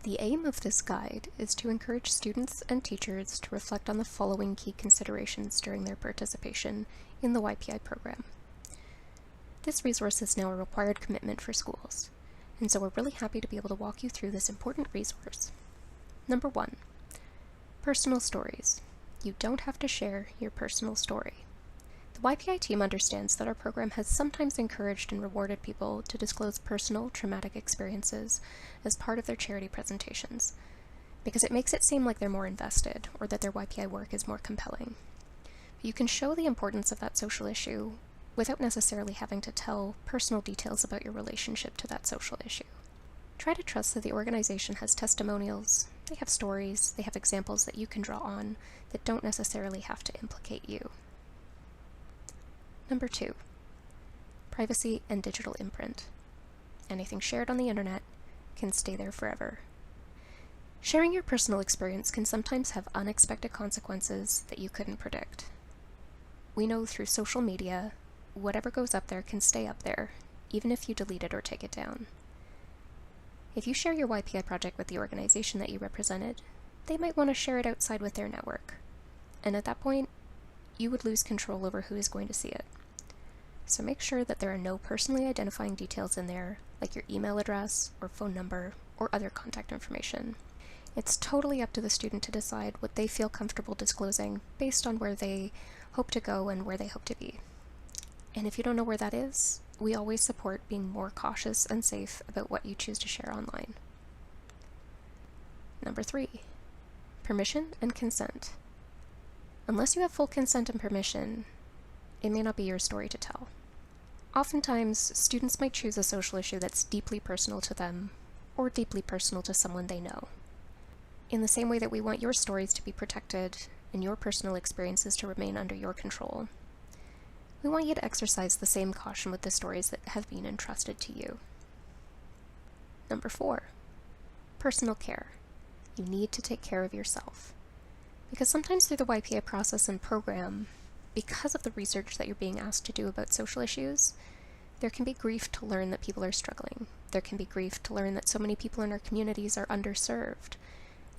The aim of this guide is to encourage students and teachers to reflect on the following key considerations during their participation in the YPI program. This resource is now a required commitment for schools, and so we're really happy to be able to walk you through this important resource. Number 1, personal stories. You don't have to share your personal story. The YPI team understands that our program has sometimes encouraged and rewarded people to disclose personal, traumatic experiences as part of their charity presentations, because it makes it seem like they're more invested or that their YPI work is more compelling. But you can show the importance of that social issue without necessarily having to tell personal details about your relationship to that social issue. Try to trust that the organization has testimonials, they have stories, they have examples that you can draw on that don't necessarily have to implicate you. Number 2, privacy and digital imprint. Anything shared on the internet can stay there forever. Sharing your personal experience can sometimes have unexpected consequences that you couldn't predict. We know through social media, whatever goes up there can stay up there, even if you delete it or take it down. If you share your YPI project with the organization that you represented, they might want to share it outside with their network. And at that point, you would lose control over who is going to see it. So make sure that there are no personally identifying details in there, like your email address or phone number or other contact information. It's totally up to the student to decide what they feel comfortable disclosing based on where they hope to go and where they hope to be. And if you don't know where that is, we always support being more cautious and safe about what you choose to share online. Number 3, permission and consent. Unless you have full consent and permission, it may not be your story to tell. Oftentimes, students might choose a social issue that's deeply personal to them, or deeply personal to someone they know. In the same way that we want your stories to be protected and your personal experiences to remain under your control, we want you to exercise the same caution with the stories that have been entrusted to you. Number 4, personal care. You need to take care of yourself. Because sometimes through the YPI process and program, because of the research that you're being asked to do about social issues, there can be grief to learn that people are struggling. There can be grief to learn that so many people in our communities are underserved,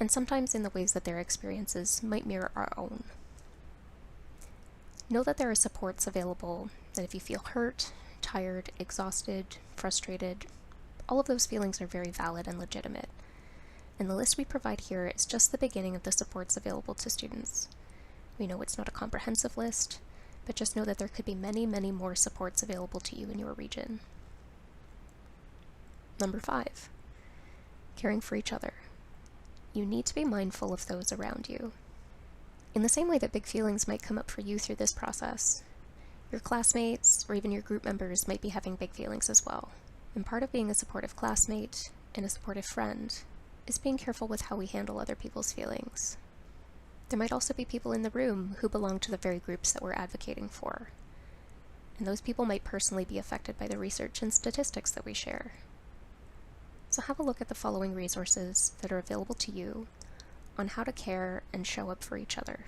and sometimes in the ways that their experiences might mirror our own. Know that there are supports available, that if you feel hurt, tired, exhausted, frustrated, all of those feelings are very valid and legitimate. And the list we provide here is just the beginning of the supports available to students. We know it's not a comprehensive list, but just know that there could be many, many more supports available to you in your region. Number 5, caring for each other. You need to be mindful of those around you. In the same way that big feelings might come up for you through this process, your classmates or even your group members might be having big feelings as well. And part of being a supportive classmate and a supportive friend is being careful with how we handle other people's feelings. There might also be people in the room who belong to the very groups that we're advocating for, and those people might personally be affected by the research and statistics that we share. So have a look at the following resources that are available to you on how to care and show up for each other.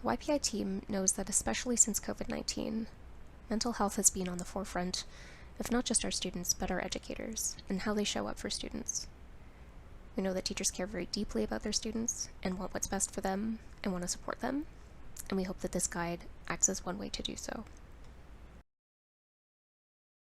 The YPI team knows that especially since COVID-19, mental health has been on the forefront of not just our students, but our educators, and how they show up for students. We know that teachers care very deeply about their students and want what's best for them and want to support them, and we hope that this guide acts as one way to do so.